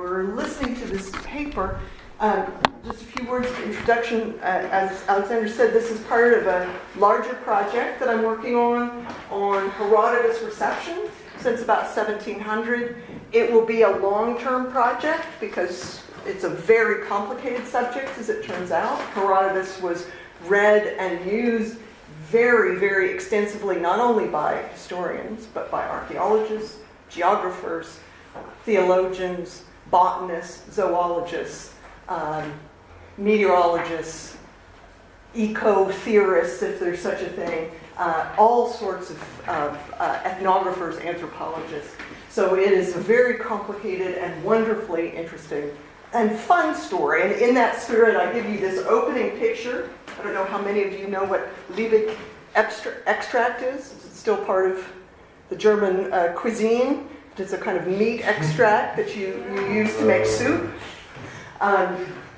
were listening to this paper, just a few words of introduction. As Alexander said, this is part of a larger project that I'm working on Herodotus reception since about 1700. It will be a long-term project because it's a very complicated subject, as it turns out. Herodotus was read and used very, very extensively, not only by historians, but by archaeologists, geographers, theologians, botanists, zoologists, meteorologists, eco-theorists, if there's such a thing, all sorts of ethnographers, anthropologists. So it is a very complicated and wonderfully interesting and fun story. And in that spirit, I give you this opening picture. I don't know how many of you know what Liebig extract is. It's still part of the German cuisine. It's a kind of meat extract that you use to make soup.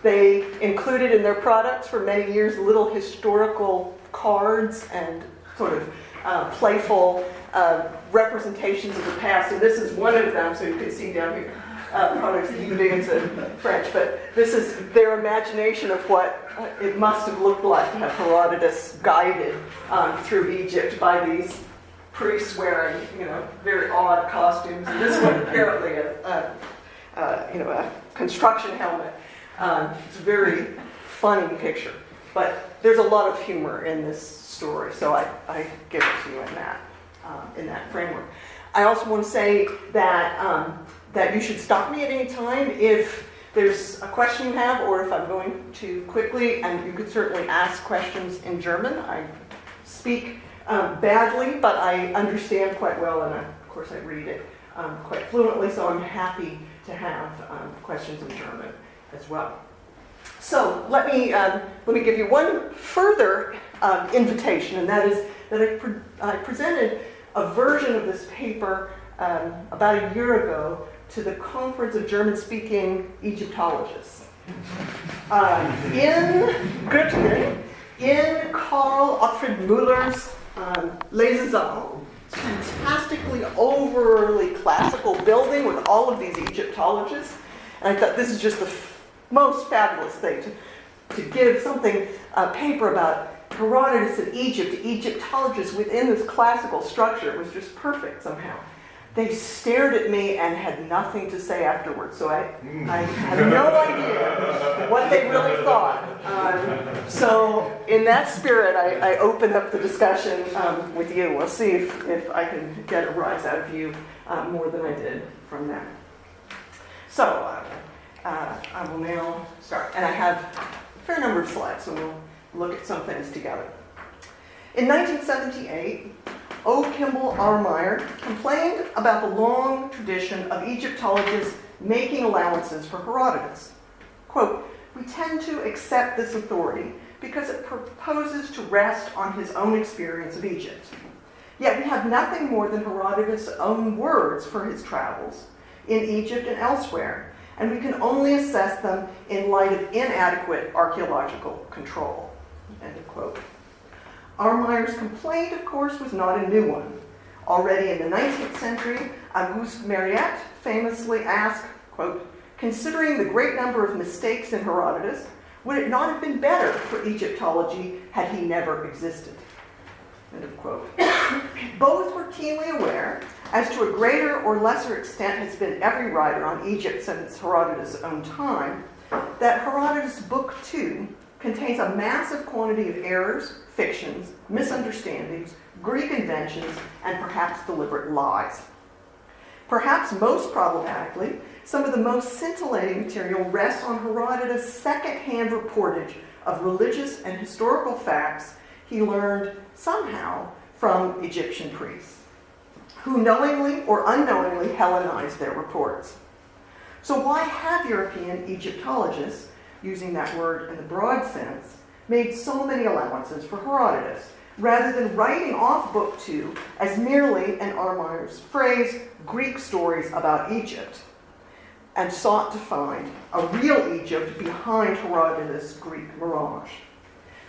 They included in their products for many years little historical cards and sort of playful representations of the past. And this is one of them, so you can see down here. Products that you it's in French, but this is their imagination of what it must have looked like to have Herodotus guided through Egypt by these priests wearing, very odd costumes. And this one apparently a construction helmet. It's a very funny picture, but there's a lot of humor in this story, so I give it to you in that framework. I also want to say that you should stop me at any time if there's a question you have, or if I'm going too quickly, and you could certainly ask questions in German. I speak badly, but I understand quite well, and of course I read it quite fluently, so I'm happy to have questions in German as well. So let me give you one further invitation, and that is that I presented a version of this paper about a year ago to the Conference of German-Speaking Egyptologists in Göttingen, in Karl Ottfried Müller's Lesesaal. It's a fantastically overly classical building with all of these Egyptologists. And I thought this is just the most fabulous thing to give something, a paper about Herodotus in Egypt to Egyptologists within this classical structure. It was just perfect somehow. They stared at me and had nothing to say afterwards, so I had no idea what they really thought. So in that spirit, I open up the discussion with you. We'll see if I can get a rise out of you more than I did from them. So I will now start. And I have a fair number of slides, so we'll look at some things together. In 1978, O. Kimball Armeyer complained about the long tradition of Egyptologists making allowances for Herodotus. Quote, "We tend to accept this authority because it proposes to rest on his own experience of Egypt. Yet we have nothing more than Herodotus' own words for his travels in Egypt and elsewhere, and we can only assess them in light of inadequate archaeological control." End of quote. Armeyer's complaint, of course, was not a new one. Already in the 19th century, Auguste Mariette famously asked, quote, "Considering the great number of mistakes in Herodotus, would it not have been better for Egyptology had he never existed?" End of quote. Both were keenly aware, as to a greater or lesser extent has been every writer on Egypt since Herodotus' own time, that Herodotus' Book 2 contains a massive quantity of errors, fictions, misunderstandings, Greek inventions, and perhaps deliberate lies. Perhaps most problematically, some of the most scintillating material rests on Herodotus' second-hand reportage of religious and historical facts he learned somehow from Egyptian priests, who knowingly or unknowingly Hellenized their reports. So why have European Egyptologists, using that word in the broad sense, made so many allowances for Herodotus, rather than writing off Book 2 as merely, in Armeyer's phrase, Greek stories about Egypt, and sought to find a real Egypt behind Herodotus' Greek mirage?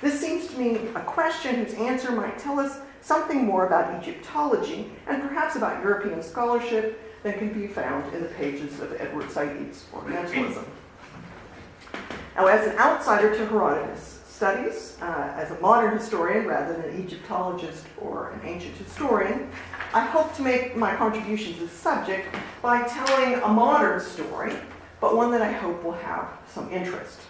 This seems to me a question whose answer might tell us something more about Egyptology, and perhaps about European scholarship, than can be found in the pages of Edward Said's Orientalism. Now, as an outsider to Herodotus' studies, as a modern historian rather than an Egyptologist or an ancient historian, I hope to make my contribution to the subject by telling a modern story, but one that I hope will have some interest.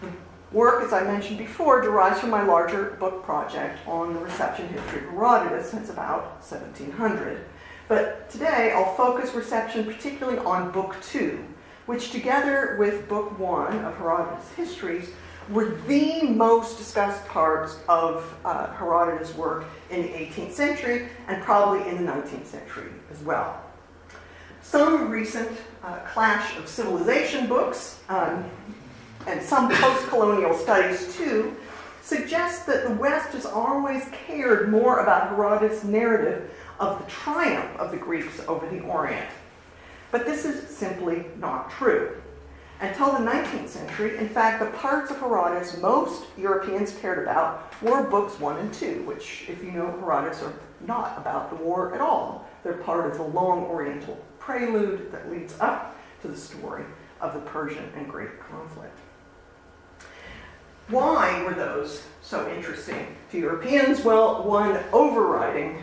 The work, as I mentioned before, derives from my larger book project on the reception history of Herodotus since about 1700. But today I'll focus reception particularly on Book 2, which together with Book 1 of Herodotus' Histories were the most discussed parts of Herodotus' work in the 18th century and probably in the 19th century as well. Some recent clash of civilization books and some post-colonial studies too suggest that the West has always cared more about Herodotus' narrative of the triumph of the Greeks over the Orient. But this is simply not true. Until the 19th century, in fact, the parts of Herodotus most Europeans cared about were books 1 and 2, which, if you know Herodotus, are not about the war at all. They're part of the long Oriental prelude that leads up to the story of the Persian and Greek conflict. Why were those so interesting to Europeans? Well, one overriding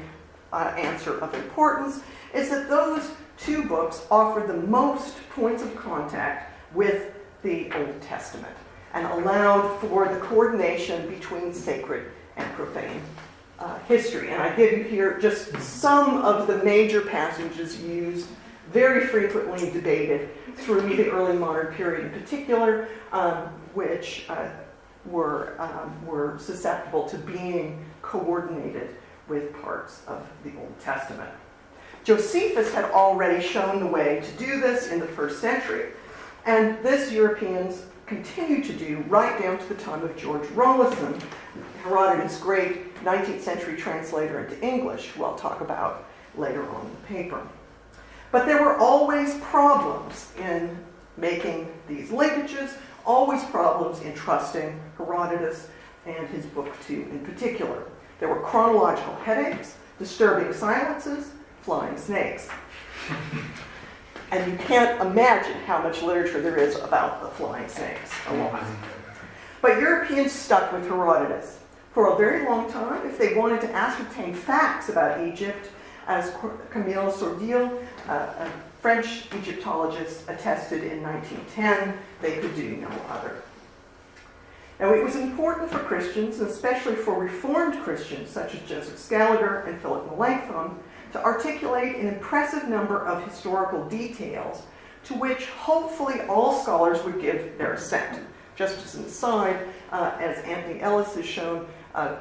answer of importance is that those two books offered the most points of contact with the Old Testament and allowed for the coordination between sacred and profane history. And I give you here just some of the major passages used, very frequently debated through the early modern period in particular, which were susceptible to being coordinated with parts of the Old Testament. Josephus had already shown the way to do this in the first century, and this Europeans continued to do right down to the time of George Rawlinson, Herodotus' great 19th century translator into English, who I'll talk about later on in the paper. But there were always problems in making these linkages, always problems in trusting Herodotus and his Book 2 in particular. There were chronological headaches, disturbing silences, flying snakes. And you can't imagine how much literature there is about the flying snakes alone. But Europeans stuck with Herodotus. For a very long time, if they wanted to ascertain facts about Egypt, as Camille Sourdil, a French Egyptologist, attested in 1910, they could do no other. Now, it was important for Christians, and especially for Reformed Christians such as Joseph Scaliger and Philip Melanchthon, to articulate an impressive number of historical details to which hopefully all scholars would give their assent. Just as an aside, as Anthony Ellis has shown,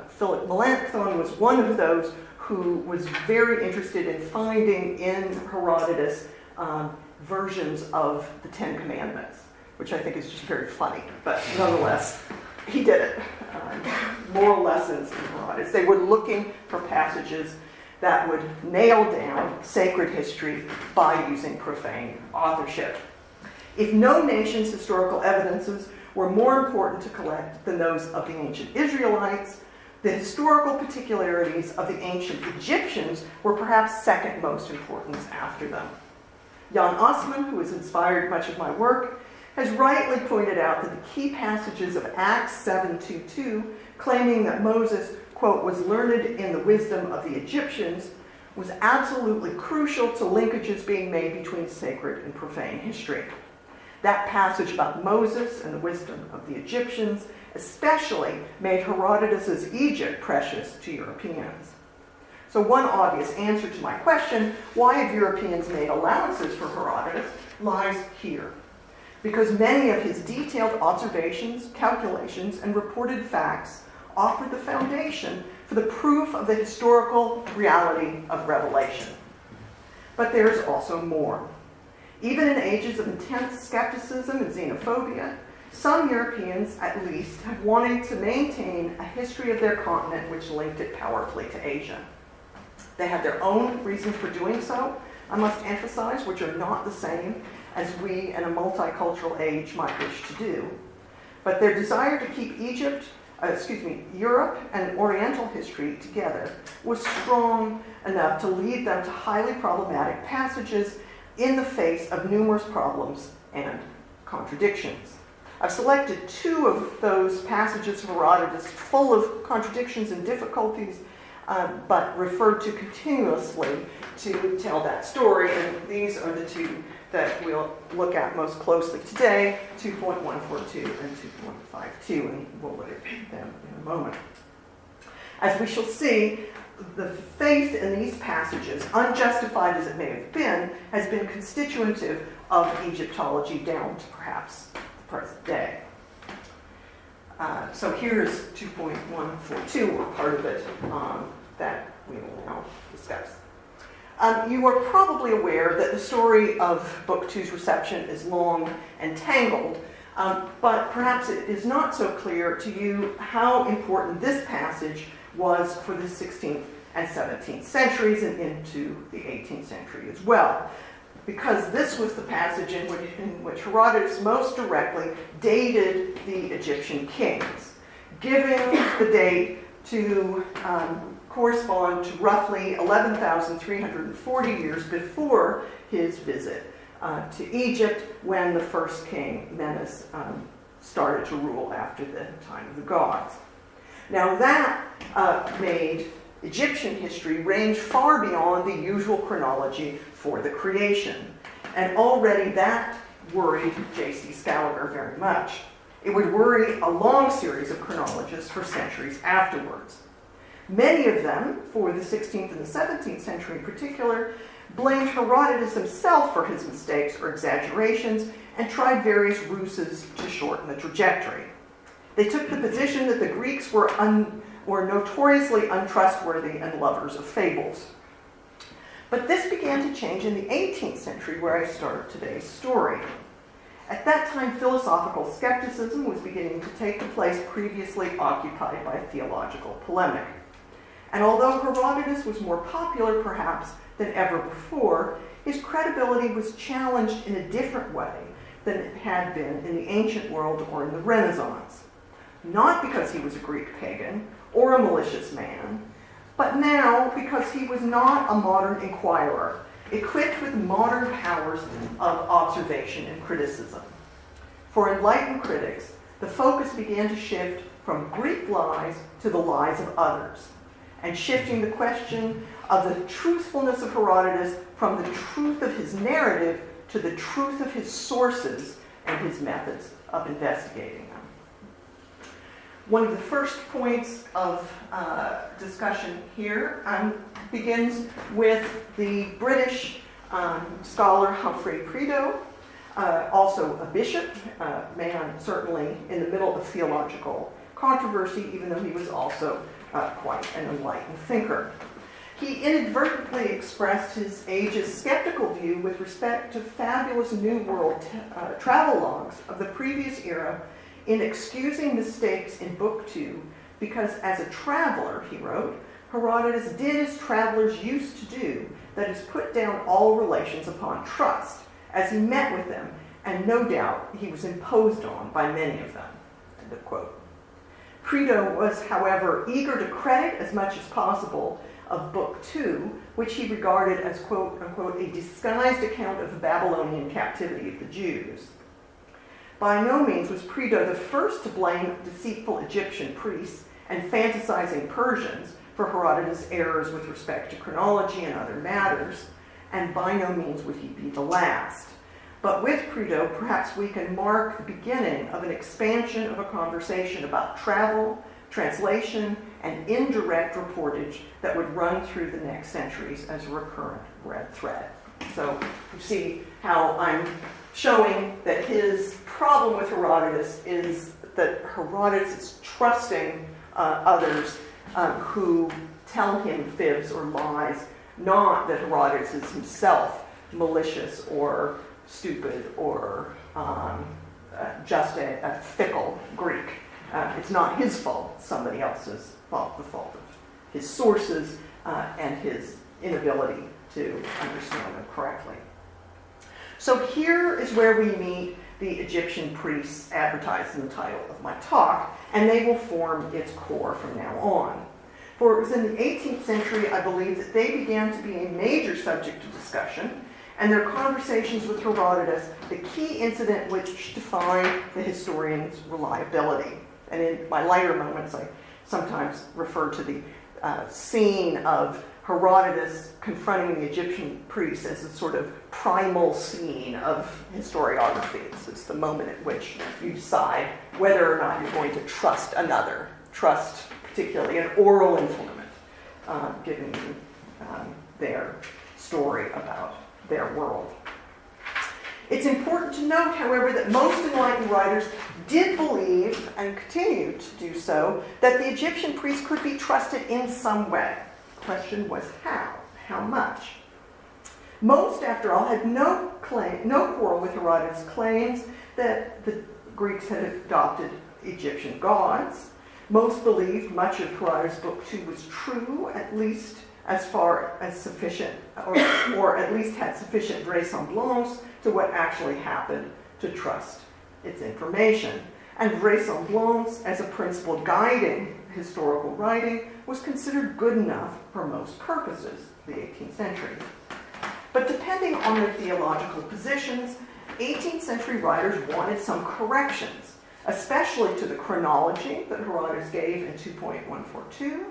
Philip Melanchthon was one of those who was very interested in finding in Herodotus versions of the Ten Commandments, which I think is just very funny, but nonetheless, he did it. Moral lessons in Herodotus. They were looking for passages that would nail down sacred history by using profane authorship. If no nation's historical evidences were more important to collect than those of the ancient Israelites, the historical particularities of the ancient Egyptians were perhaps second most important after them. Jan Osman, who has inspired much of my work, has rightly pointed out that the key passages of Acts 7:22, claiming that Moses, quote, was learned in the wisdom of the Egyptians, was absolutely crucial to linkages being made between sacred and profane history. That passage about Moses and the wisdom of the Egyptians especially made Herodotus' Egypt precious to Europeans. So one obvious answer to my question, why have Europeans made allowances for Herodotus, lies here. Because many of his detailed observations, calculations, and reported facts offered the foundation for the proof of the historical reality of revelation. But there's also more. Even in ages of intense skepticism and xenophobia, some Europeans, at least, have wanted to maintain a history of their continent which linked it powerfully to Asia. They had their own reasons for doing so, I must emphasize, which are not the same as we in a multicultural age might wish to do. But their desire to keep Egypt Europe and Oriental history together was strong enough to lead them to highly problematic passages in the face of numerous problems and contradictions. I've selected two of those passages of Herodotus full of contradictions and difficulties, but referred to continuously to tell that story, and these are the two that we'll look at most closely today, 2.142 and 2.52, and we'll look at them in a moment. As we shall see, the faith in these passages, unjustified as it may have been, has been constitutive of Egyptology down to perhaps the present day. So here's 2.142, or part of it, that we will now discuss. You are probably aware that the story of Book 2's reception is long and tangled, but perhaps it is not so clear to you how important this passage was for the 16th and 17th centuries and into the 18th century as well, because this was the passage in which Herodotus most directly dated the Egyptian kings, giving the date to correspond to roughly 11,340 years before his visit to Egypt, when the first king, Menes, started to rule after the time of the gods. Now that made Egyptian history range far beyond the usual chronology for the creation, and already that worried J.C. Scaliger very much. It would worry a long series of chronologists for centuries afterwards. Many of them, for the 16th and the 17th century in particular, blamed Herodotus himself for his mistakes or exaggerations and tried various ruses to shorten the trajectory. They took the position that the Greeks were notoriously untrustworthy and lovers of fables. But this began to change in the 18th century, where I start today's story. At that time, philosophical skepticism was beginning to take the place previously occupied by theological polemic. And although Herodotus was more popular, perhaps, than ever before, his credibility was challenged in a different way than it had been in the ancient world or in the Renaissance. Not because he was a Greek pagan or a malicious man, but now because he was not a modern inquirer, equipped with modern powers of observation and criticism. For enlightened critics, the focus began to shift from Greek lies to the lies of others, and shifting the question of the truthfulness of Herodotus from the truth of his narrative to the truth of his sources and his methods of investigating them. One of the first points of discussion here begins with the British scholar Humphrey Prideaux, also a bishop, a man certainly in the middle of theological controversy, even though he was also quite an enlightened thinker. He inadvertently expressed his age's skeptical view with respect to fabulous New World travel logs of the previous era in excusing mistakes in Book 2, because as a traveler, he wrote, Herodotus did as travelers used to do, that is, put down all relations upon trust, as he met with them, and no doubt he was imposed on by many of them. End of quote. Prideaux was, however, eager to credit as much as possible of Book 2, which he regarded as, quote unquote, a disguised account of the Babylonian captivity of the Jews. By no means was Prideaux the first to blame deceitful Egyptian priests and fantasizing Persians for Herodotus' errors with respect to chronology and other matters, and by no means would he be the last. But with Prideaux, perhaps we can mark the beginning of an expansion of a conversation about travel, translation, and indirect reportage that would run through the next centuries as a recurrent red thread. So you see how I'm showing that his problem with Herodotus is that Herodotus is trusting others who tell him fibs or lies, not that Herodotus is himself malicious or stupid or just a fickle Greek. It's not his fault, it's somebody else's fault, the fault of his sources and his inability to understand them correctly. So here is where we meet the Egyptian priests advertised in the title of my talk, and they will form its core from now on. For it was in the 18th century, I believe, that they began to be a major subject of discussion, and their conversations with Herodotus, the key incident which defined the historian's reliability. And in my lighter moments, I sometimes refer to the scene of Herodotus confronting the Egyptian priests as a sort of primal scene of historiography. It's the moment at which you decide whether or not you're going to trust another, trust particularly an oral informant, giving you their story about their world. It's important to note, however, that most enlightened writers did believe, and continue to do so, that the Egyptian priests could be trusted in some way. The question was how? How much? Most, after all, had no quarrel with Herodotus' claims that the Greeks had adopted Egyptian gods. Most believed much of Herodotus' Book 2 was true, at least as far as sufficient, or at least had sufficient vraisemblance to what actually happened to trust its information. And vraisemblance, as a principle guiding historical writing, was considered good enough for most purposes in the 18th century. But depending on their theological positions, 18th century writers wanted some corrections, especially to the chronology that Herodotus gave in 2.142,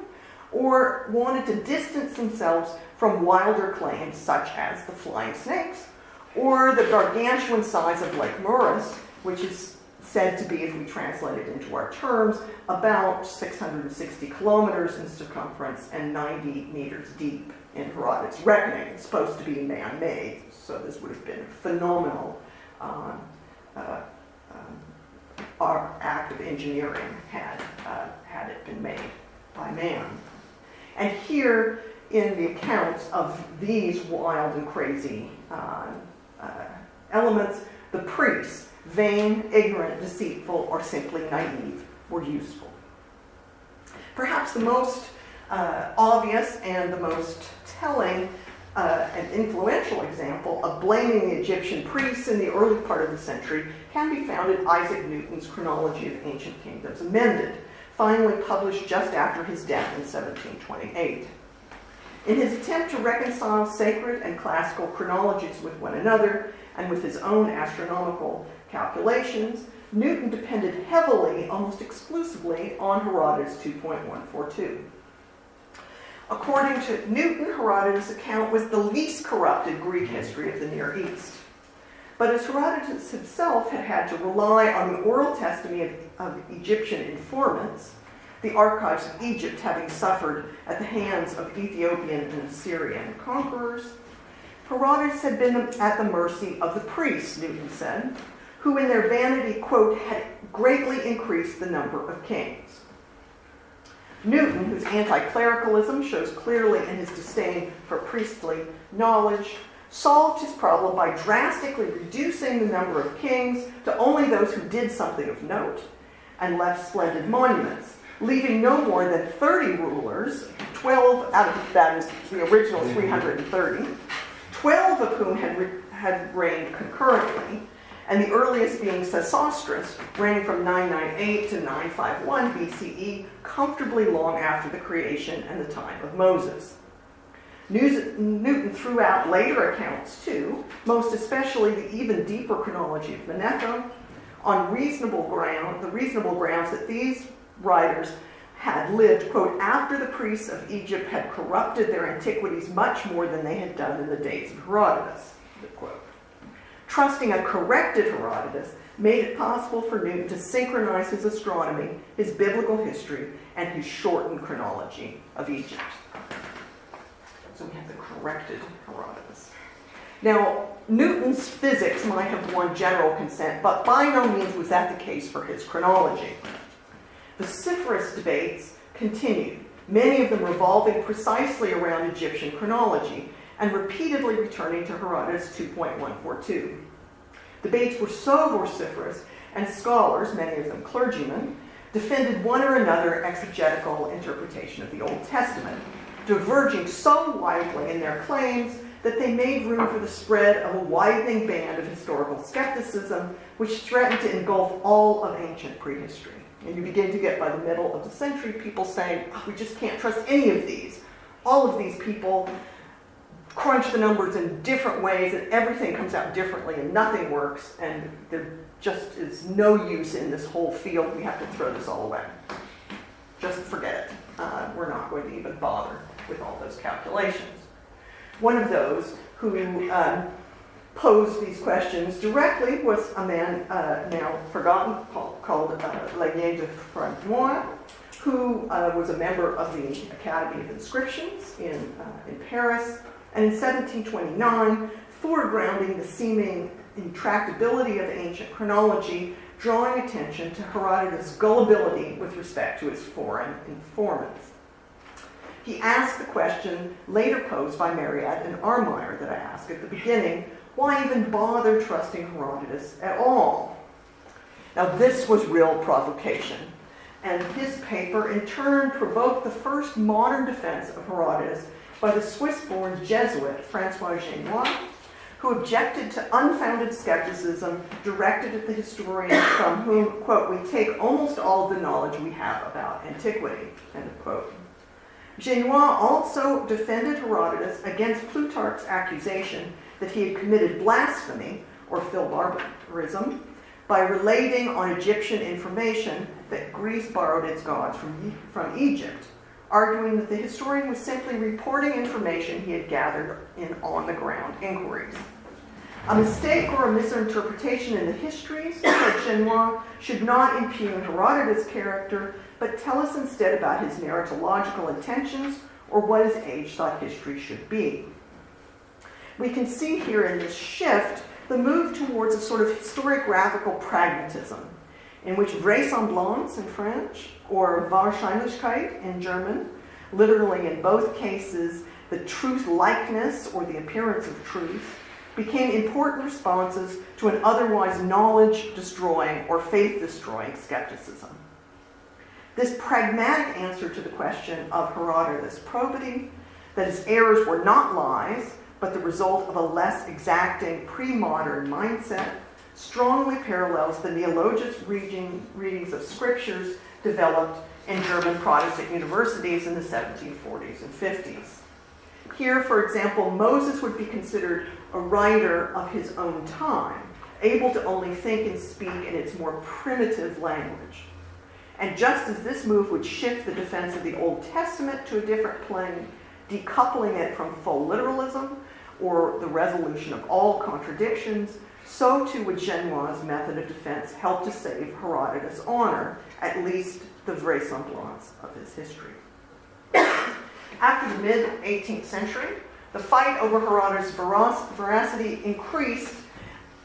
or wanted to distance themselves from wilder claims such as the flying snakes, or the gargantuan size of Lake Muris, which is said to be, if we translate it into our terms, about 660 kilometers in circumference and 90 meters deep in Herodotus' reckoning. It's supposed to be man-made, so this would have been a phenomenal act of engineering had it been made by man. And here, in the accounts of these wild and crazy elements, the priests, vain, ignorant, deceitful, or simply naive, were useful. Perhaps the most obvious and the most telling and influential example of blaming the Egyptian priests in the early part of the century can be found in Isaac Newton's Chronology of Ancient Kingdoms Amended, finally published just after his death in 1728. In his attempt to reconcile sacred and classical chronologies with one another, and with his own astronomical calculations, Newton depended heavily, almost exclusively, on Herodotus 2.142. According to Newton, Herodotus' account was the least corrupted Greek history of the Near East. But as Herodotus himself had had to rely on the oral testimony of Egyptian informants, the archives of Egypt having suffered at the hands of Ethiopian and Assyrian conquerors, Herodotus had been at the mercy of the priests, Newton said, who in their vanity, quote, had greatly increased the number of kings. Newton, whose anti-clericalism shows clearly in his disdain for priestly knowledge, solved his problem by drastically reducing the number of kings to only those who did something of note, and left splendid monuments, leaving no more than 30 rulers, 12 out of that is the original 330, 12 of whom had reigned concurrently, and the earliest being Sesostris, reigning from 998 to 951 BCE, comfortably long after the creation and the time of Moses. Newton threw out later accounts too, most especially the even deeper chronology of Manetho, on the reasonable grounds that these writers had lived, quote, after the priests of Egypt had corrupted their antiquities much more than they had done in the days of Herodotus, quote. Trusting a corrected Herodotus made it possible for Newton to synchronize his astronomy, his biblical history, and his shortened chronology of Egypt. So we have the corrected Herodotus. Now, Newton's physics might have won general consent, but by no means was that the case for his chronology. Vociferous debates continued, many of them revolving precisely around Egyptian chronology, and repeatedly returning to Herodotus 2.142. Debates were so vociferous, and scholars, many of them clergymen, defended one or another exegetical interpretation of the Old Testament, diverging so widely in their claims that they made room for the spread of a widening band of historical skepticism which threatened to engulf all of ancient prehistory. And you begin to get, by the middle of the century, people saying, oh, we just can't trust any of these. All of these people crunch the numbers in different ways, and everything comes out differently, and nothing works, and there just is no use in this whole field. We have to throw this all away. Just forget it. We're not going to even bother with all those calculations. One of those who posed these questions directly was a man now forgotten called Lagnier de Franmois, who was a member of the Academy of Inscriptions in Paris, and in 1729, foregrounding the seeming intractability of ancient chronology, drawing attention to Herodotus' gullibility with respect to his foreign informants. He asked the question later posed by Marryat and Armire that I asked at the beginning, why even bother trusting Herodotus at all? Now this was real provocation, and his paper in turn provoked the first modern defense of Herodotus by the Swiss-born Jesuit Francois Genois, who objected to unfounded skepticism directed at the historian from whom, quote, we take almost all of the knowledge we have about antiquity, end of quote. Genois also defended Herodotus against Plutarch's accusation that he had committed blasphemy, or philbarbarism, by relating on Egyptian information that Greece borrowed its gods from Egypt, arguing that the historian was simply reporting information he had gathered in on-the-ground inquiries. A mistake or a misinterpretation in the histories, said Genois, should not impugn Herodotus' character, but tell us instead about his narratological intentions or what his age thought history should be. We can see here in this shift the move towards a sort of historiographical pragmatism, in which vraisemblance in French, or Wahrscheinlichkeit in German, literally in both cases, the truth-likeness or the appearance of truth, became important responses to an otherwise knowledge-destroying or faith-destroying skepticism. This pragmatic answer to the question of Herodotus' probity, that his errors were not lies, but the result of a less exacting pre-modern mindset, strongly parallels the neologious readings of scriptures developed in German Protestant universities in the 1740s and 50s. Here, for example, Moses would be considered a writer of his own time, able to only think and speak in its more primitive language. And just as this move would shift the defense of the Old Testament to a different plane, decoupling it from full literalism or the resolution of all contradictions, so too would Genois' method of defense help to save Herodotus' honor, at least the vraisemblance of his history. After the mid-18th century, the fight over Herodotus' veracity increased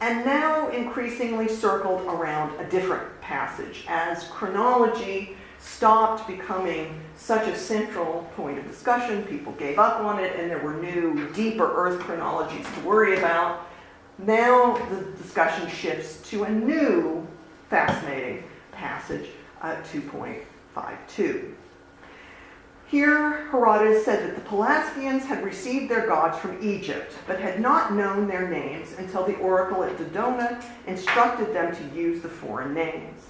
and now increasingly circled around a different passage as chronology stopped becoming such a central point of discussion. People gave up on it, and there were new, deeper Earth chronologies to worry about. Now the discussion shifts to a new fascinating passage, 2.52. Here, Herodotus said that the Pelasgians had received their gods from Egypt, but had not known their names until the oracle at Dodona instructed them to use the foreign names.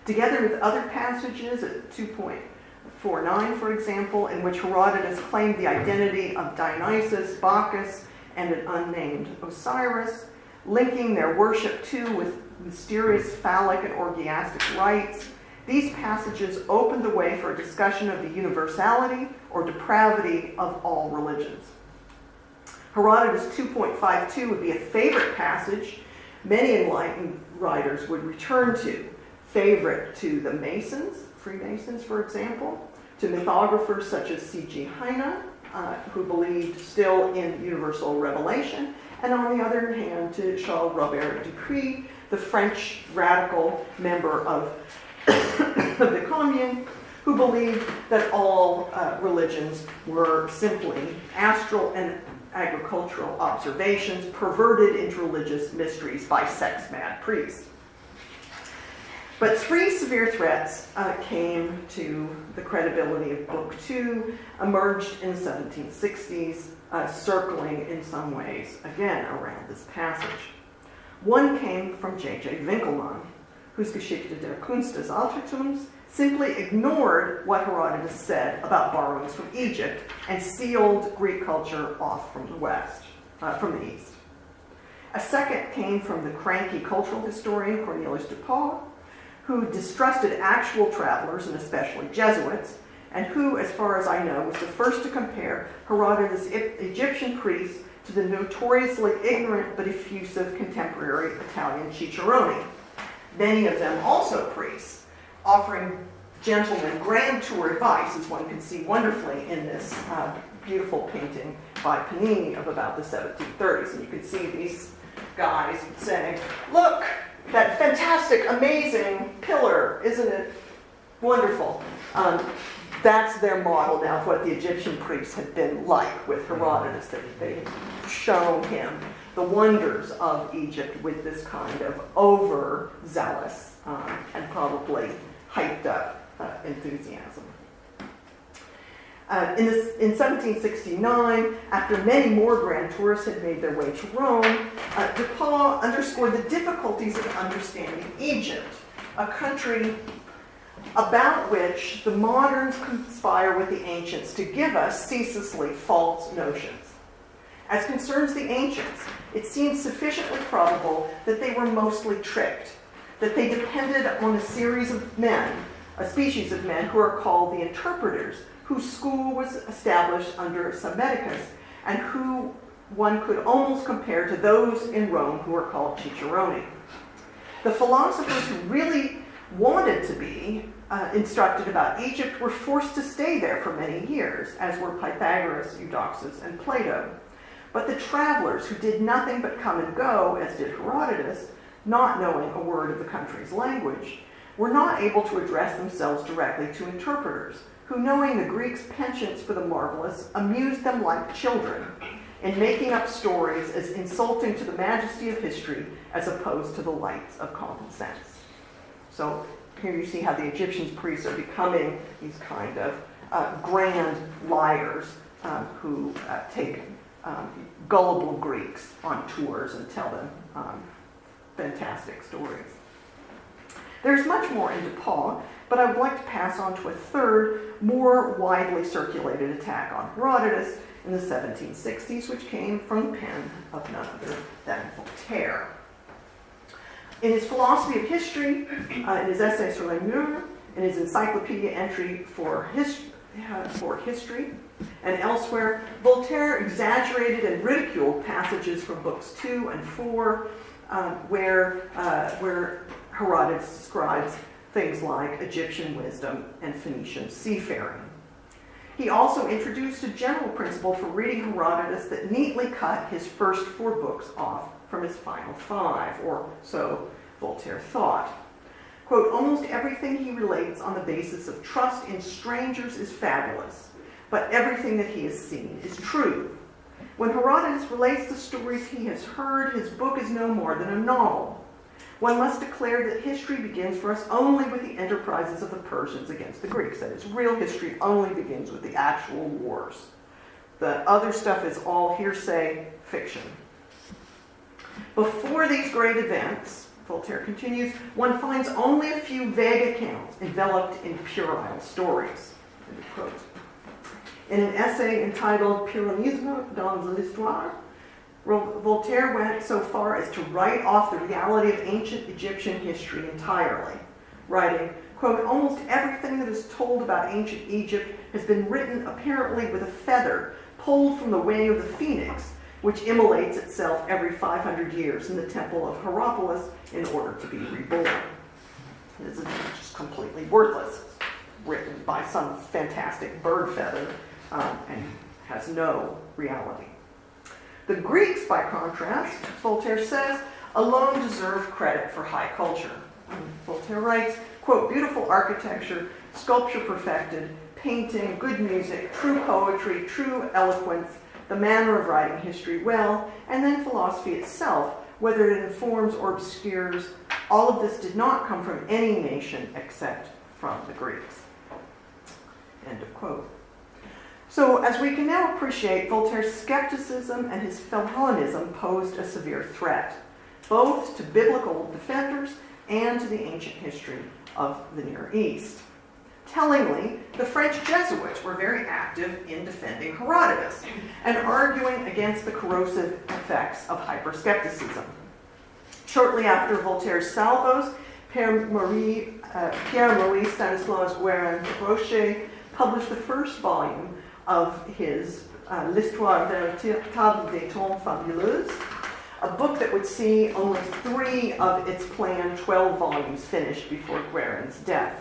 Together with other passages at 2.49, for example, in which Herodotus claimed the identity of Dionysus, Bacchus, and an unnamed Osiris, linking their worship too with mysterious phallic and orgiastic rites, these passages opened the way for a discussion of the universality or depravity of all religions. Herodotus 2.52 would be a favorite passage many enlightened writers would return to. Favorite to the Masons, Freemasons, for example, to mythographers such as C.G. Heine, who believed still in universal revelation, and on the other hand to Charles Robert Dupuy, the French radical member of the Commune, who believed that all religions were simply astral and agricultural observations perverted into religious mysteries by sex-mad priests. But three severe threats came to the credibility of Book 2, emerged in the 1760s, circling in some ways, again, around this passage. One came from J.J. Winkelmann, whose Geschichte der Kunst des Altertums simply ignored what Herodotus said about borrowings from Egypt and sealed Greek culture off from the west, from the east. A second came from the cranky cultural historian Cornelius de Paul, who distrusted actual travelers and especially Jesuits, and who, as far as I know, was the first to compare Herodotus' Egyptian priests to the notoriously ignorant but effusive contemporary Italian ciceroni, many of them also priests, offering gentlemen grand tour advice, as one can see wonderfully in this beautiful painting by Panini of about the 1730s. And you can see these guys saying, look, that fantastic, amazing pillar, isn't it wonderful? That's their model now of what the Egyptian priests had been like with Herodotus, that they had shown him the wonders of Egypt with this kind of overzealous and probably hyped up enthusiasm. In 1769, after many more grand tourists had made their way to Rome, de Paul underscored the difficulties of understanding Egypt, a country about which the moderns conspire with the ancients to give us ceaselessly false notions. As concerns the ancients, it seems sufficiently probable that they were mostly tricked, that they depended on a series of men, a species of men who are called the interpreters, whose school was established under Psammetichus, and who one could almost compare to those in Rome who are called ciceroni. The philosophers who really wanted to be instructed about Egypt were forced to stay there for many years, as were Pythagoras, Eudoxus, and Plato. But the travelers who did nothing but come and go, as did Herodotus, not knowing a word of the country's language, were not able to address themselves directly to interpreters, who, knowing the Greeks' penchants for the marvelous, amused them like children in making up stories as insulting to the majesty of history as opposed to the lights of common sense. So here you see how the Egyptian priests are becoming these kind of grand liars who take gullible Greeks on tours and tell them fantastic stories. There's much more in de Paul, but I would like to pass on to a third, more widely circulated attack on Herodotus in the 1760s, which came from the pen of none other than Voltaire. In his philosophy of history, in his essay sur les mœurs, in his encyclopedia entry for history, and elsewhere, Voltaire exaggerated and ridiculed passages from books 2 and 4, where Herodotus describes things like Egyptian wisdom and Phoenician seafaring. He also introduced a general principle for reading Herodotus that neatly cut his first 4 books off from his final 5, or so Voltaire thought. Quote, almost everything he relates on the basis of trust in strangers is fabulous, but everything that he has seen is true. When Herodotus relates the stories he has heard, his book is no more than a novel. One must declare that history begins for us only with the enterprises of the Persians against the Greeks. That is, real history only begins with the actual wars. The other stuff is all hearsay fiction. Before these great events, Voltaire continues, one finds only a few vague accounts enveloped in puerile stories. In an essay entitled Pyrrhonisme dans l'histoire, Voltaire went so far as to write off the reality of ancient Egyptian history entirely, writing, quote, almost everything that is told about ancient Egypt has been written apparently with a feather pulled from the wing of the phoenix, which immolates itself every 500 years in the temple of Hierapolis in order to be reborn. This is just completely worthless. It's written by some fantastic bird feather and has no reality. The Greeks, by contrast, Voltaire says, alone deserve credit for high culture. Voltaire writes, quote, beautiful architecture, sculpture perfected, painting, good music, true poetry, true eloquence, the manner of writing history well, and then philosophy itself, whether it informs or obscures, All of this did not come from any nation except from the Greeks. End of quote. So, as we can now appreciate, Voltaire's skepticism and his Philhellenism posed a severe threat, both to biblical defenders and to the ancient history of the Near East. Tellingly, the French Jesuits were very active in defending Herodotus and arguing against the corrosive effects of hyperskepticism. Shortly after Voltaire's salvos, Pierre-Marie Stanislas Guérin published the first volume of his L'Histoire véritable des temps fabuleux, a book that would see only 3 of its planned 12 volumes finished before Guérin's death.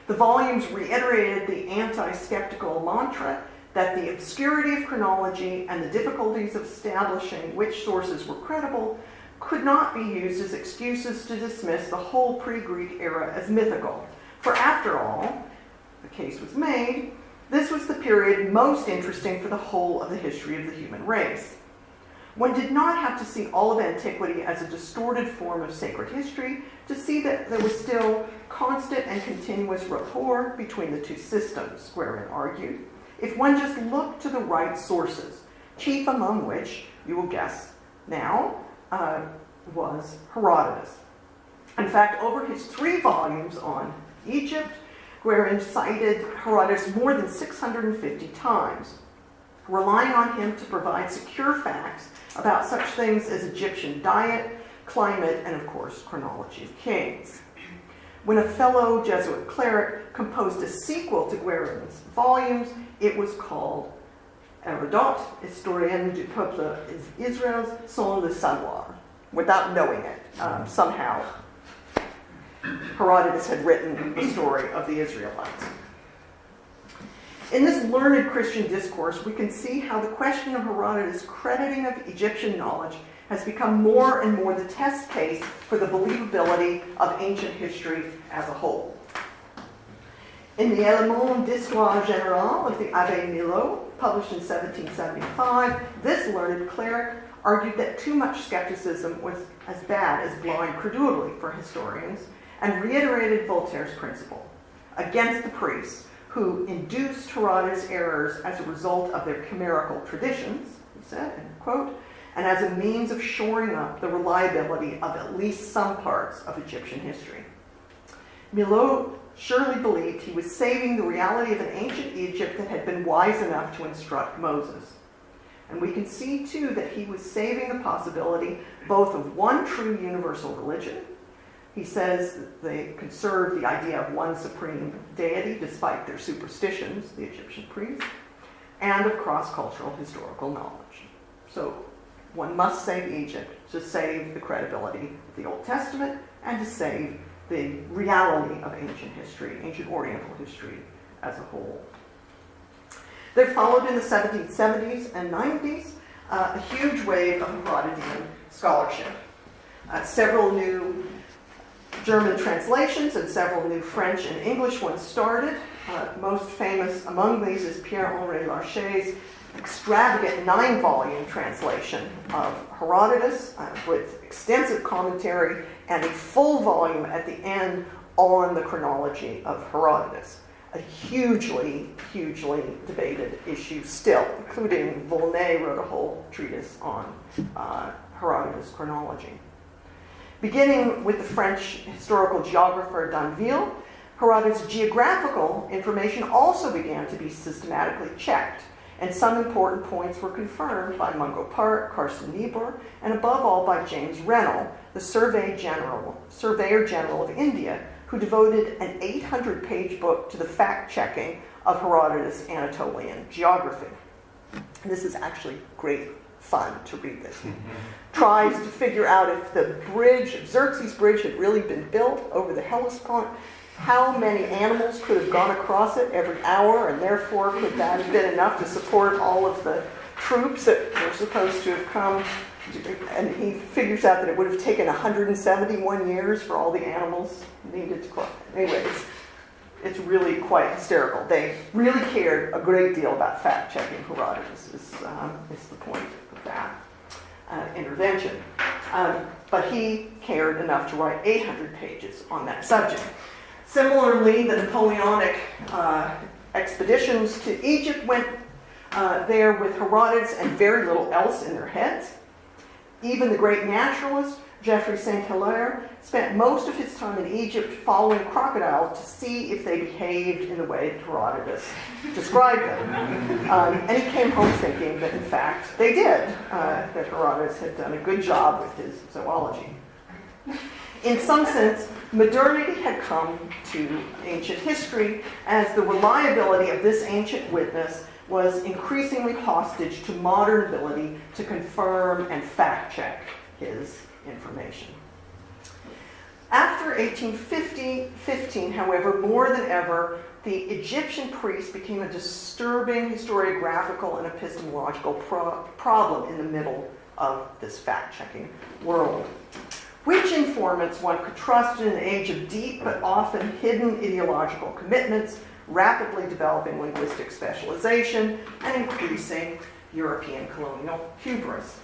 The volumes reiterated the anti-skeptical mantra that the obscurity of chronology and the difficulties of establishing which sources were credible could not be used as excuses to dismiss the whole pre-Greek era as mythical. For after all, the case was made, this was the period most interesting for the whole of the history of the human race. One did not have to see all of antiquity as a distorted form of sacred history to see that there was still constant and continuous rapport between the two systems, Guérin argued, if one just looked to the right sources, chief among which, you will guess now, was Herodotus. In fact, over his 3 volumes on Egypt, Guérin cited Herodotus more than 650 times, relying on him to provide secure facts about such things as Egyptian diet, climate, and of course, chronology of kings. When a fellow Jesuit cleric composed a sequel to Guérin's volumes, it was called Herodotus, historien du peuple Israël sans le savoir, without knowing it. Somehow, Herodotus had written the story of the Israelites. In this learned Christian discourse, we can see how the question of Herodotus' crediting of Egyptian knowledge has become more and more the test case for the believability of ancient history as a whole. In the Éléments d'Histoire Générale of the Abbé Milot, published in 1775, this learned cleric argued that too much skepticism was as bad as blind credulity for historians, and reiterated Voltaire's principle against the priests who induced Herodotus' errors as a result of their chimerical traditions, he said, end quote, and as a means of shoring up the reliability of at least some parts of Egyptian history. Milot surely believed he was saving the reality of an ancient Egypt that had been wise enough to instruct Moses. And we can see, too, that he was saving the possibility both of one true universal religion. He says that they conserved the idea of one supreme deity despite their superstitions, the Egyptian priests, and of cross-cultural historical knowledge. So one must save Egypt to save the credibility of the Old Testament and to save the reality of ancient history, ancient Oriental history as a whole. There followed in the 1770s and 90s a huge wave of Herodotean scholarship. Several new German translations and several new French and English ones started. Most famous among these is Pierre-Henri Larcher's extravagant 9-volume translation of Herodotus with extensive commentary and a full volume at the end on the chronology of Herodotus. A hugely, hugely debated issue still, including Volney wrote a whole treatise on Herodotus chronology. Beginning with the French historical geographer D'Anville, Herodotus' geographical information also began to be systematically checked, and some important points were confirmed by Mungo Park, Carson Niebuhr, and above all by James Rennell, the Surveyor General of India, who devoted an 800-page book to the fact-checking of Herodotus' Anatolian geography. And this is actually great fun to read this. Tries to figure out if the bridge, Xerxes' bridge, had really been built over the Hellespont, how many animals could have gone across it every hour, and therefore could that have been enough to support all of the troops that were supposed to have come. And he figures out that it would have taken 171 years for all the animals needed to cross. Anyway, it's really quite hysterical. They really cared a great deal about fact-checking Herodotus, is the point of that. intervention. But he cared enough to write 800 pages on that subject. Similarly, the Napoleonic expeditions to Egypt went there with Herodotus and very little else in their heads. Even the great naturalist, Geoffroy Saint-Hilaire, spent most of his time in Egypt following crocodiles to see if they behaved in the way that Herodotus described them. And he came home thinking that, in fact, they did, that Herodotus had done a good job with his zoology. In some sense, modernity had come to ancient history as the reliability of this ancient witness was increasingly hostage to modern ability to confirm and fact-check his information. After 1815, however, more than ever, the Egyptian priest became a disturbing historiographical and epistemological problem in the middle of this fact-checking world. Which informants one could trust in an age of deep but often hidden ideological commitments, rapidly developing linguistic specialization, and increasing European colonial hubris.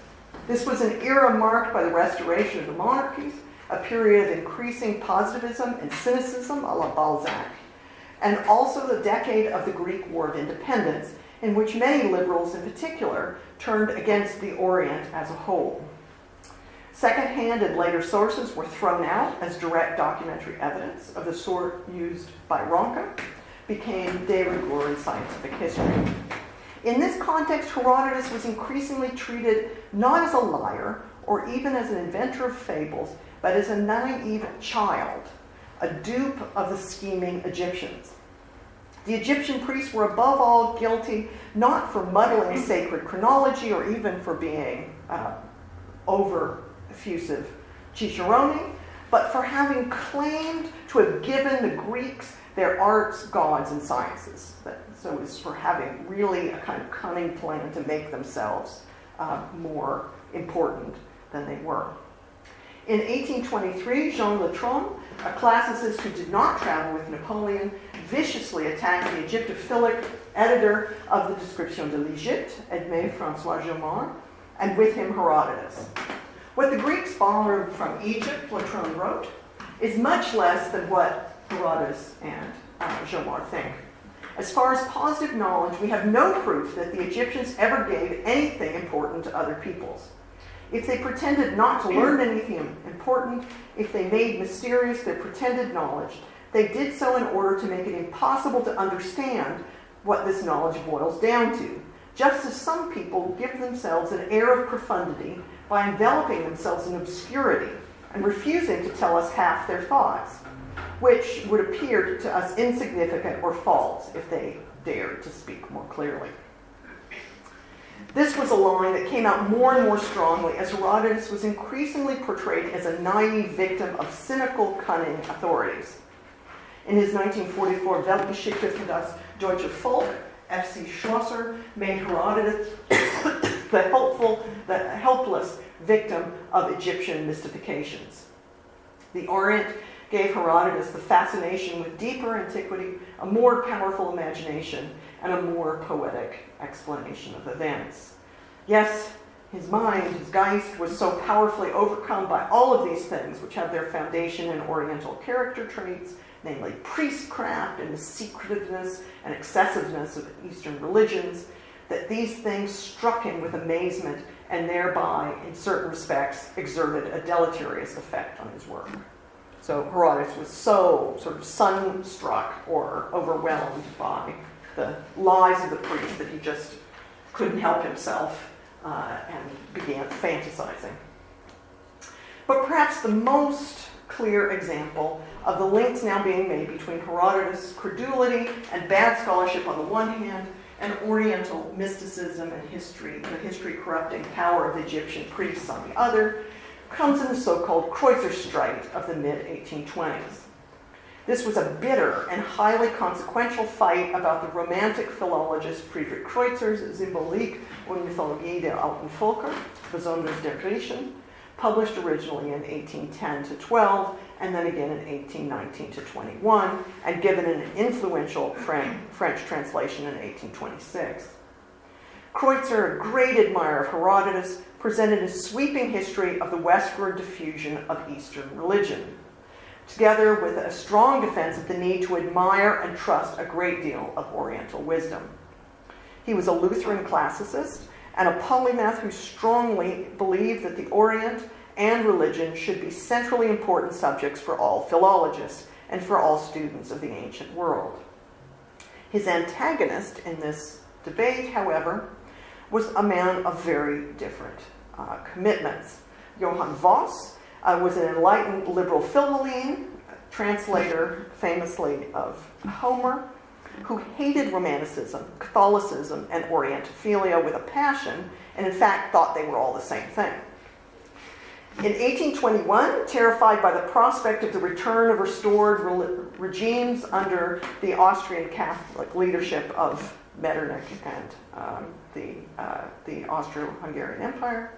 This was an era marked by the restoration of the monarchies, a period of increasing positivism and cynicism a la Balzac, and also the decade of the Greek War of Independence, in which many liberals in particular turned against the Orient as a whole. Second-hand and later sources were thrown out as direct documentary evidence of the sort used by Ronca, became de rigueur in scientific history. In this context, Herodotus was increasingly treated not as a liar or even as an inventor of fables, but as a naive child, a dupe of the scheming Egyptians. The Egyptian priests were above all guilty not for muddling sacred chronology or even for being over-effusive ciceroni, but for having claimed to have given the Greeks their arts, gods, and sciences. So it was for having really a kind of cunning plan to make themselves more important than they were. In 1823, Jean Latron, a classicist who did not travel with Napoleon, viciously attacked the Egyptophilic editor of the Description de l'Égypte, Edmé François Jomard, and with him Herodotus. What the Greeks borrowed from Egypt, Latron wrote, is much less than what Herodotus and Jomard think. As far as positive knowledge, we have no proof that the Egyptians ever gave anything important to other peoples. If they pretended not to learn anything important, if they made mysterious their pretended knowledge, they did so in order to make it impossible to understand what this knowledge boils down to, just as some people give themselves an air of profundity by enveloping themselves in obscurity and refusing to tell us half their thoughts, which would appear to us insignificant or false if they dared to speak more clearly. This was a line that came out more and more strongly as Herodotus was increasingly portrayed as a naive victim of cynical, cunning authorities. In his 1944 Weltgeschichte für das deutsche Volk, F.C. Schlosser made Herodotus the helpless victim of Egyptian mystifications. The Orient gave Herodotus the fascination with deeper antiquity, a more powerful imagination, and a more poetic explanation of events. Yes, his mind, his Geist, was so powerfully overcome by all of these things, which have their foundation in Oriental character traits, namely priestcraft and the secretiveness and excessiveness of Eastern religions, that these things struck him with amazement and thereby, in certain respects, exerted a deleterious effect on his work. So Herodotus was so sort of sunstruck or overwhelmed by the lies of the priest that he just couldn't help himself and began fantasizing. But perhaps the most clear example of the links now being made between Herodotus' credulity and bad scholarship on the one hand, and Oriental mysticism and history, the history-corrupting power of the Egyptian priests on the other, comes in the so-called Kreuzerstreit of the mid-1820s. This was a bitter and highly consequential fight about the romantic philologist Friedrich Kreuzer's Symbolik und Mythologie der alten Völker, besonders der Griechen, published originally in 1810-12 and then again in 1819-21, and given an influential French translation in 1826. Kreutzer, a great admirer of Herodotus, presented a sweeping history of the westward diffusion of Eastern religion, together with a strong defense of the need to admire and trust a great deal of Oriental wisdom. He was a Lutheran classicist and a polymath who strongly believed that the Orient and religion should be centrally important subjects for all philologists and for all students of the ancient world. His antagonist in this debate, however, was a man of very different commitments. Johann Voss was an enlightened liberal Philhellene, translator famously of Homer, who hated Romanticism, Catholicism, and Orientophilia with a passion, and in fact thought they were all the same thing. In 1821, terrified by the prospect of the return of restored regimes under the Austrian Catholic leadership of Metternich and the Austro-Hungarian Empire,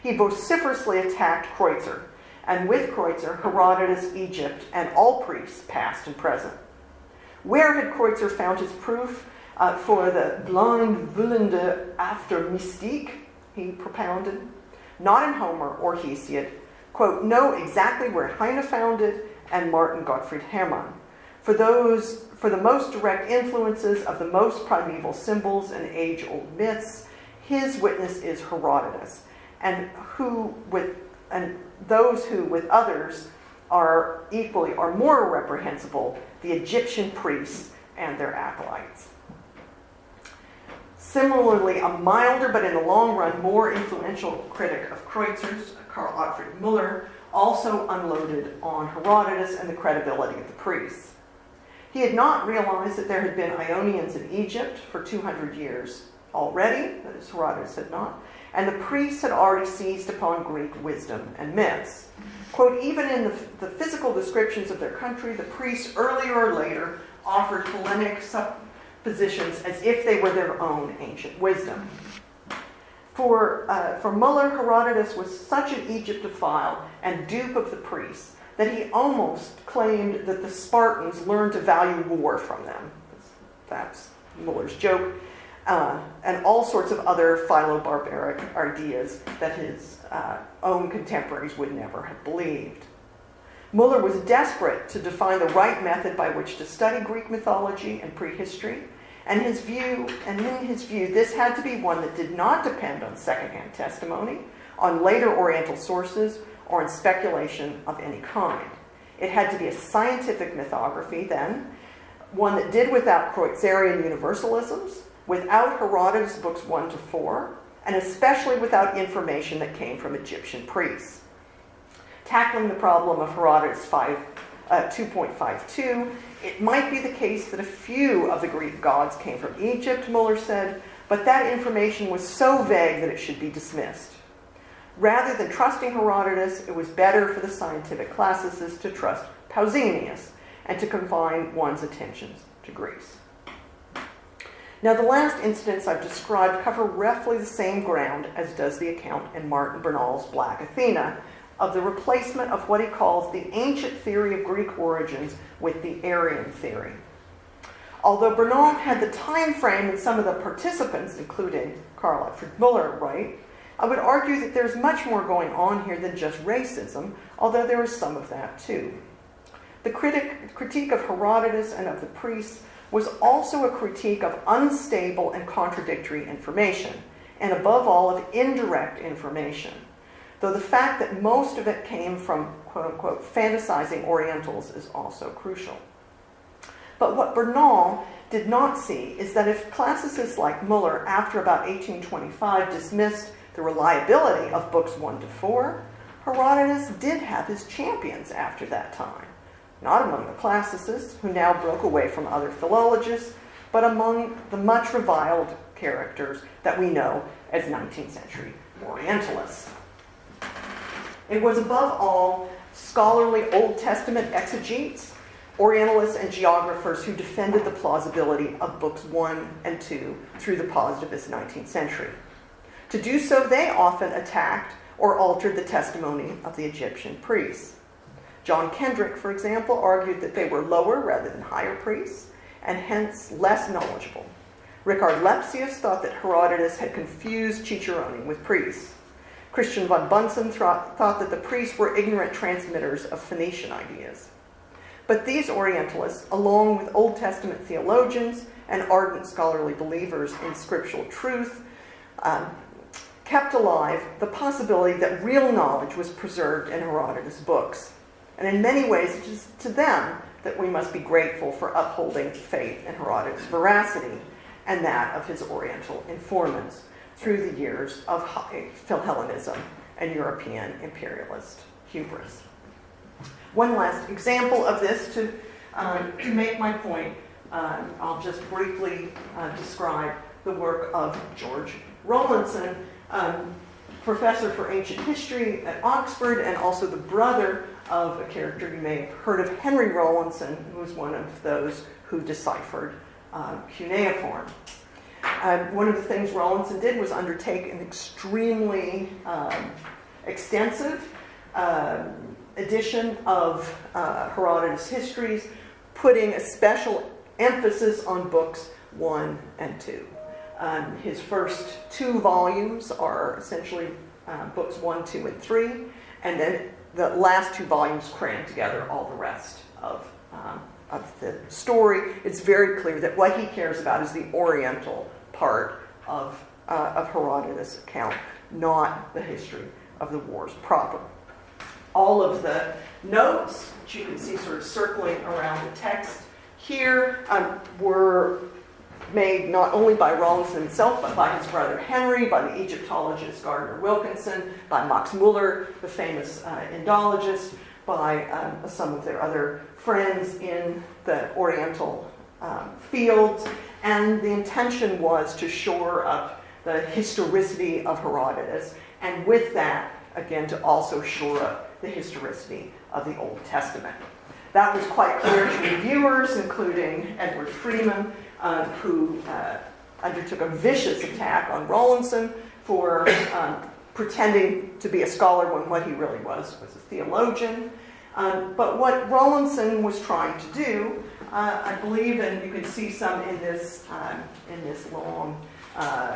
he vociferously attacked Kreutzer, and with Kreutzer, Herodotus, Egypt, and all priests, past and present. Where had Kreutzer found his proof for the blind willende Aftermystik he propounded? Not in Homer or Hesiod. Quote, know exactly where Heine found it and Martin Gottfried Hermann. For the most direct influences of the most primeval symbols and age-old myths, his witness is Herodotus, and those who, with others, are equally or more reprehensible, the Egyptian priests and their acolytes. Similarly, a milder but in the long run more influential critic of Kreutzer's, Karl Otfried Müller, also unloaded on Herodotus and the credibility of the priests. He had not realized that there had been Ionians in Egypt for 200 years already, that is, Herodotus had not, and the priests had already seized upon Greek wisdom and myths. Quote, even in the physical descriptions of their country, the priests earlier or later offered Hellenic suppositions as if they were their own ancient wisdom. For Müller, Herodotus was such an Egyptophile and dupe of the priests that he almost claimed that the Spartans learned to value war from them. That's Müller's joke. And all sorts of other philo-barbaric ideas that his own contemporaries would never have believed. Müller was desperate to define the right method by which to study Greek mythology and prehistory, and in his view, this had to be one that did not depend on secondhand testimony, on later Oriental sources, or on speculation of any kind. It had to be a scientific mythography, then, one that did without Kreutzerian universalisms, without Herodotus books 1 to 4, and especially without information that came from Egyptian priests. Tackling the problem of Herodotus 2.52, it might be the case that a few of the Greek gods came from Egypt, Müller said, but that information was so vague that it should be dismissed. Rather than trusting Herodotus, it was better for the scientific classicists to trust Pausanias and to confine one's attentions to Greece. Now, the last incidents I've described cover roughly the same ground as does the account in Martin Bernal's Black Athena of the replacement of what he calls the ancient theory of Greek origins with the Aryan theory. Although Bernal had the time frame and some of the participants, including Karl Otfried Müller, right, I would argue that there's much more going on here than just racism, although there is some of that too. The critique of Herodotus and of the priests was also a critique of unstable and contradictory information, and above all of indirect information, though the fact that most of it came from, quote-unquote, fantasizing Orientals is also crucial. But what Bernal did not see is that if classicists like Müller, after about 1825, dismissed the reliability of books 1 to 4, Herodotus did have his champions after that time. Not among the classicists, who now broke away from other philologists, but among the much reviled characters that we know as 19th century Orientalists. It was above all scholarly Old Testament exegetes, Orientalists, and geographers who defended the plausibility of books 1 and 2 through the positivist 19th century. To do so, they often attacked or altered the testimony of the Egyptian priests. John Kendrick, for example, argued that they were lower rather than higher priests, and hence less knowledgeable. Richard Lepsius thought that Herodotus had confused Cicerone with priests. Christian von Bunsen thought that the priests were ignorant transmitters of Phoenician ideas. But these Orientalists, along with Old Testament theologians and ardent scholarly believers in scriptural truth, kept alive the possibility that real knowledge was preserved in Herodotus' books. And in many ways, it is to them that we must be grateful for upholding faith in Herodotus' veracity and that of his Oriental informants through the years of Philhellenism and European imperialist hubris. One last example of this to make my point, I'll just briefly describe the work of George Rawlinson, professor for ancient history at Oxford and also the brother of a character you may have heard of, Henry Rawlinson, who was one of those who deciphered cuneiform. One of the things Rawlinson did was undertake an extremely extensive edition of Herodotus' histories, putting a special emphasis on books 1 and 2. His first 2 volumes are essentially books 1, 2, and 3, and then the last 2 volumes cram together all the rest of the story. It's very clear that what he cares about is the Oriental part of Herodotus' account, not the history of the wars proper. All of the notes, which you can see sort of circling around the text here, were made not only by Rawlinson himself, but by his brother Henry, by the Egyptologist Gardner Wilkinson, by Max Muller, the famous Indologist, by some of their other friends in the Oriental fields. And the intention was to shore up the historicity of Herodotus, and with that, again, to also shore up the historicity of the Old Testament. That was quite clear to reviewers, including Edward Freeman, who undertook a vicious attack on Rawlinson for pretending to be a scholar when what he really was a theologian. But what Rawlinson was trying to do, I believe, and you can see some in this long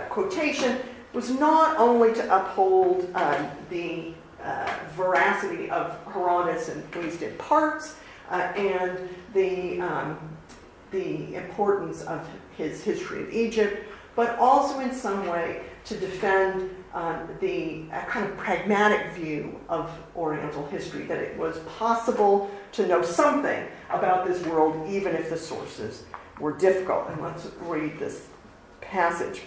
quotation, was not only to uphold the veracity of Herodotus, at least in parts, and the importance of his history of Egypt, but also in some way to defend the kind of pragmatic view of Oriental history, that it was possible to know something about this world even if the sources were difficult. And let's read this passage.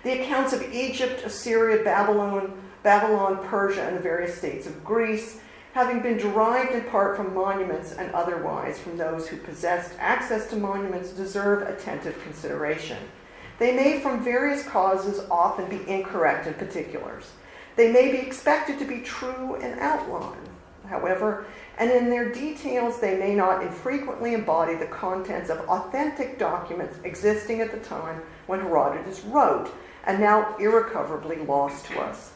The accounts of Egypt, Assyria, Babylon, Persia, and the various states of Greece, having been derived in part from monuments and otherwise from those who possessed access to monuments, deserve attentive consideration. They may, from various causes, often be incorrect in particulars. They may be expected to be true in outline, however, and in their details they may not infrequently embody the contents of authentic documents existing at the time when Herodotus wrote, and now irrecoverably lost to us.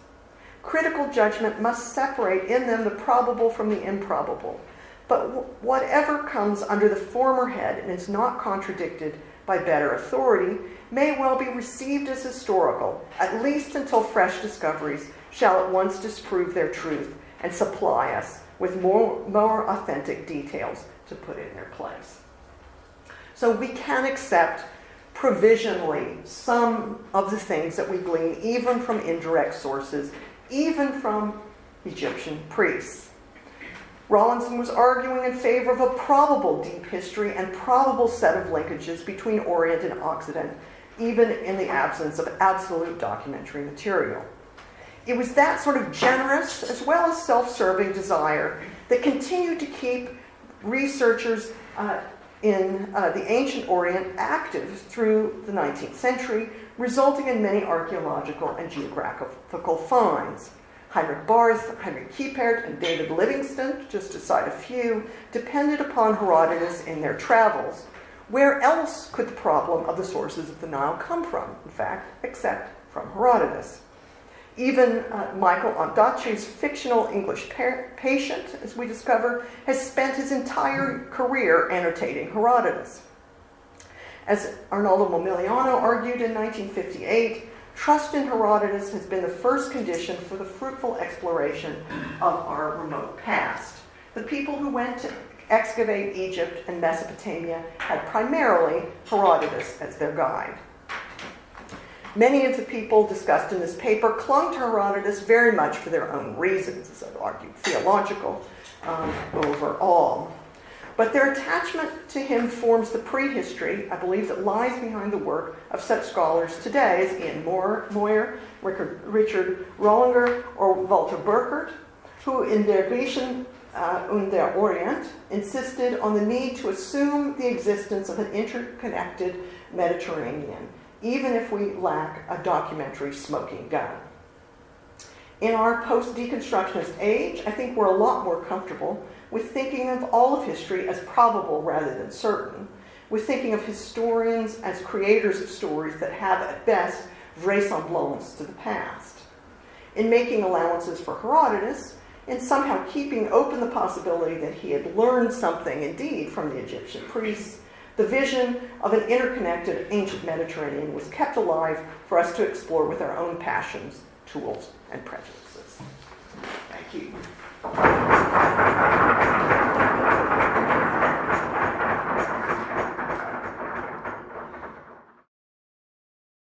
Critical judgment must separate in them the probable from the improbable, but whatever comes under the former head and is not contradicted by better authority may well be received as historical, at least until fresh discoveries shall at once disprove their truth and supply us with more authentic details to put in their place. So we can accept provisionally some of the things that we glean even from indirect sources, even from Egyptian priests. Rawlinson was arguing in favor of a probable deep history and probable set of linkages between Orient and Occident, even in the absence of absolute documentary material. It was that sort of generous as well as self-serving desire that continued to keep researchers in the ancient Orient active through the 19th century, resulting in many archaeological and geographical finds. Heinrich Barth, Heinrich Kiepert, and David Livingstone, just to cite a few, depended upon Herodotus in their travels. Where else could the problem of the sources of the Nile come from, in fact, except from Herodotus? Even Michael Ondaatje's fictional English patient, as we discover, has spent his entire career annotating Herodotus. As Arnaldo Momigliano argued in 1958, trust in Herodotus has been the first condition for the fruitful exploration of our remote past. The people who went to excavate Egypt and Mesopotamia had primarily Herodotus as their guide. Many of the people discussed in this paper clung to Herodotus very much for their own reasons, as I've argued, theological overall. But their attachment to him forms the prehistory, I believe, that lies behind the work of such scholars today as Ian Moyer, Richard Rollinger, or Walter Burkert, who in Der Griechischen und der Orient insisted on the need to assume the existence of an interconnected Mediterranean, even if we lack a documentary smoking gun. In our post-deconstructionist age, I think we're a lot more comfortable with thinking of all of history as probable rather than certain, with thinking of historians as creators of stories that have at best vraisemblance to the past. In making allowances for Herodotus, and somehow keeping open the possibility that he had learned something indeed from the Egyptian priests, the vision of an interconnected ancient Mediterranean was kept alive for us to explore with our own passions, tools, and prejudices. Thank you.